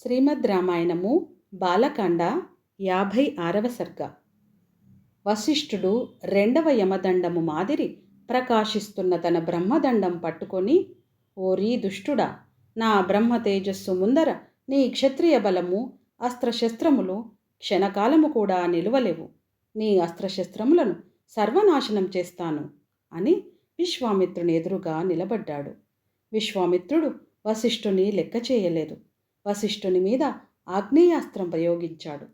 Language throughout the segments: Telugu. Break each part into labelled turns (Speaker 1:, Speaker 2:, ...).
Speaker 1: శ్రీమద్ రామాయణము బాలకాండ 56వ సర్గ. వశిష్ఠుడు రెండవ యమదండము మాదిరి ప్రకాశిస్తున్న తన బ్రహ్మదండం పట్టుకొని, ఓరీ దుష్టుడా, నా బ్రహ్మ తేజస్సు ముందర నీ క్షత్రియ బలము అస్త్రశస్త్రములు క్షణకాలము కూడా నిలువలేవు. నీ అస్త్రశస్త్రములను సర్వనాశనం చేస్తాను అని విశ్వామిత్రుని ఎదురుగా నిలబడ్డాడు. విశ్వామిత్రుడు వశిష్ఠుని లెక్క చేయలేదు. వశిష్ఠుని మీద ఆగ్నేయాస్త్రం ప్రయోగించాడు.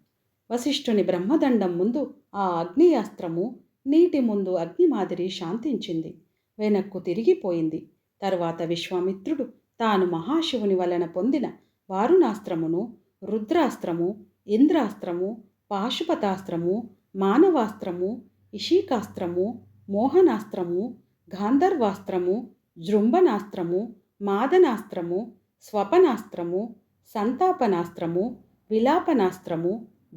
Speaker 1: వశిష్ఠుని బ్రహ్మదండం ముందు ఆ ఆగ్నేయాస్త్రము నీటి ముందు అగ్ని మాదిరి శాంతించింది, వెనక్కు తిరిగిపోయింది. తరువాత విశ్వామిత్రుడు తాను మహాశివుని వలన పొందిన వారుణాస్త్రమును, రుద్రాస్త్రము, ఇంద్రాస్త్రము, పాశుపతాస్త్రము, మానవాస్త్రము, ఇషికాస్త్రము, మోహనాస్త్రము, గాంధర్వాస్త్రము, జృంభనాస్త్రము, మాదనాస్త్రము, స్వపనాస్త్రము, సంతాపనాస్త్రము, విలాపనాస్త్రము,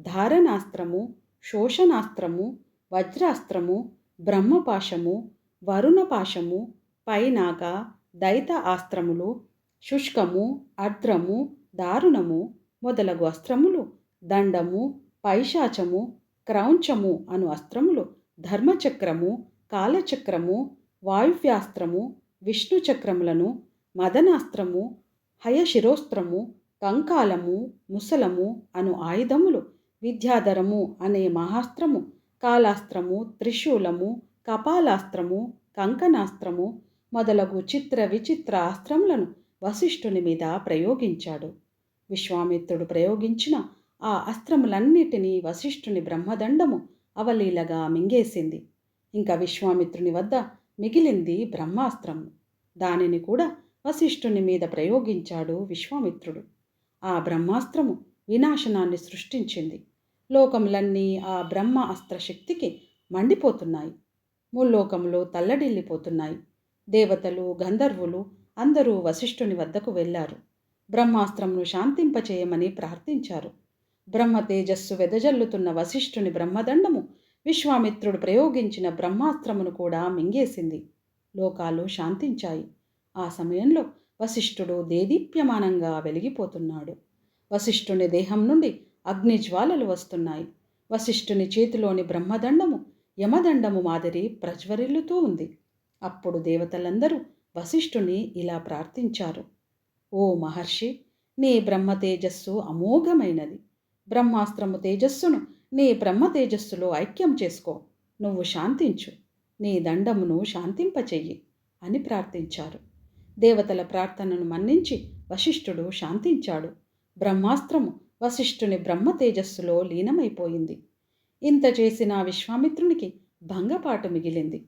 Speaker 1: ధారణాస్త్రము, శోషణాస్త్రము, వజ్రాస్త్రము, బ్రహ్మపాశము, వరుణపాశము, పైనాక, దైత ఆస్త్రములు, శుష్కము, అర్ద్రము, దారుణము మొదలగు అస్త్రములు, దండము, పైశాచము, క్రౌంచము అను అస్త్రములు, ధర్మచక్రము, కాలచక్రము, వాయువ్యాస్త్రము, విష్ణుచక్రములను, మదనాస్త్రము, హయశిరోస్త్రము, కంకాలము, ముసలము అను ఆయుధములు, విద్యాధరము అనే మహాస్త్రము, కాలాస్త్రము, త్రిశూలము, కపాలాస్త్రము, కంకణాస్త్రము మొదలగు చిత్ర విచిత్ర అస్త్రములను వశిష్ఠుని మీద ప్రయోగించాడు. విశ్వామిత్రుడు ప్రయోగించిన ఆ అస్త్రములన్నిటినీ వశిష్ఠుని బ్రహ్మదండము అవలీలగా మింగేసింది. ఇంకా విశ్వామిత్రుని వద్ద మిగిలింది బ్రహ్మాస్త్రము. దానిని కూడా వశిష్ఠుని మీద ప్రయోగించాడు విశ్వామిత్రుడు. ఆ బ్రహ్మాస్త్రము వినాశనాన్ని సృష్టించింది. లోకములన్నీ ఆ బ్రహ్మ అస్త్రశక్తికి మండిపోతున్నాయి. ముల్లోకములు తల్లడిల్లిపోతున్నాయి. దేవతలు, గంధర్వులు అందరూ వశిష్ఠుని వద్దకు వెళ్ళారు. బ్రహ్మాస్త్రమును శాంతింపచేయమని ప్రార్థించారు. బ్రహ్మ తేజస్సు వెదజల్లుతున్న వశిష్ఠుని బ్రహ్మదండము విశ్వామిత్రుడు ప్రయోగించిన బ్రహ్మాస్త్రమును కూడా మింగేసింది. లోకాలు శాంతించాయి. ఆ సమయంలో వశిష్ఠుడు దేదీప్యమానంగా వెలిగిపోతున్నాడు. వశిష్ఠుని దేహం నుండి అగ్నిజ్వాలలు వస్తున్నాయి. వశిష్ఠుని చేతిలోని బ్రహ్మదండము యమదండము మాదిరి ప్రజ్వరిల్లుతూ ఉంది. అప్పుడు దేవతలందరూ వశిష్ఠుని ఇలా ప్రార్థించారు: ఓ మహర్షి, నీ బ్రహ్మ తేజస్సు అమోఘమైనది. బ్రహ్మాస్త్రము తేజస్సును నీ బ్రహ్మ తేజస్సులో ఐక్యం చేసుకో. నువ్వు శాంతించు. నీ దండమును శాంతింపచెయ్యి అని ప్రార్థించారు. దేవతల ప్రార్థనను మన్నించి వశిష్ఠుడు శాంతించాడు. బ్రహ్మాస్త్రము వశిష్ఠుని బ్రహ్మ తేజస్సులో లీనమైపోయింది. ఇంత చేసిన విశ్వామిత్రునికి భంగపాటు మిగిలింది.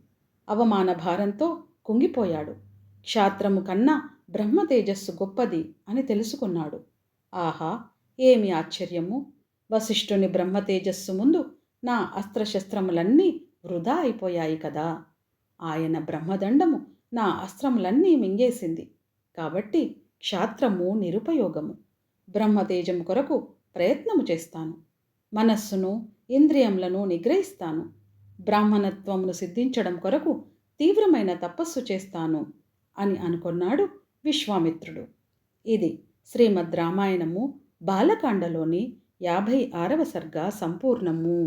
Speaker 1: అవమాన భారంతో కుంగిపోయాడు. క్షాత్రము కన్నా బ్రహ్మ తేజస్సు గొప్పది అని తెలుసుకున్నాడు. ఆహా, ఏమి ఆశ్చర్యము! వశిష్ఠుని బ్రహ్మ తేజస్సు ముందు నా అస్త్రశస్త్రములన్నీ వృధా అయిపోయాయి కదా. ఆయన బ్రహ్మదండము నా అస్త్రములన్నీ మింగేసింది. కాబట్టి క్షాత్రము నిరుపయోగము. బ్రహ్మతేజం కొరకు ప్రయత్నము చేస్తాను. మనస్సును, ఇంద్రియములను నిగ్రహిస్తాను. బ్రాహ్మణత్వమును సిద్ధించడం కొరకు తీవ్రమైన తపస్సు చేస్తాను అని అనుకున్నాడు విశ్వామిత్రుడు. ఇది శ్రీమద్ రామాయణము బాలకాండలోని 56వ సర్గ సంపూర్ణము.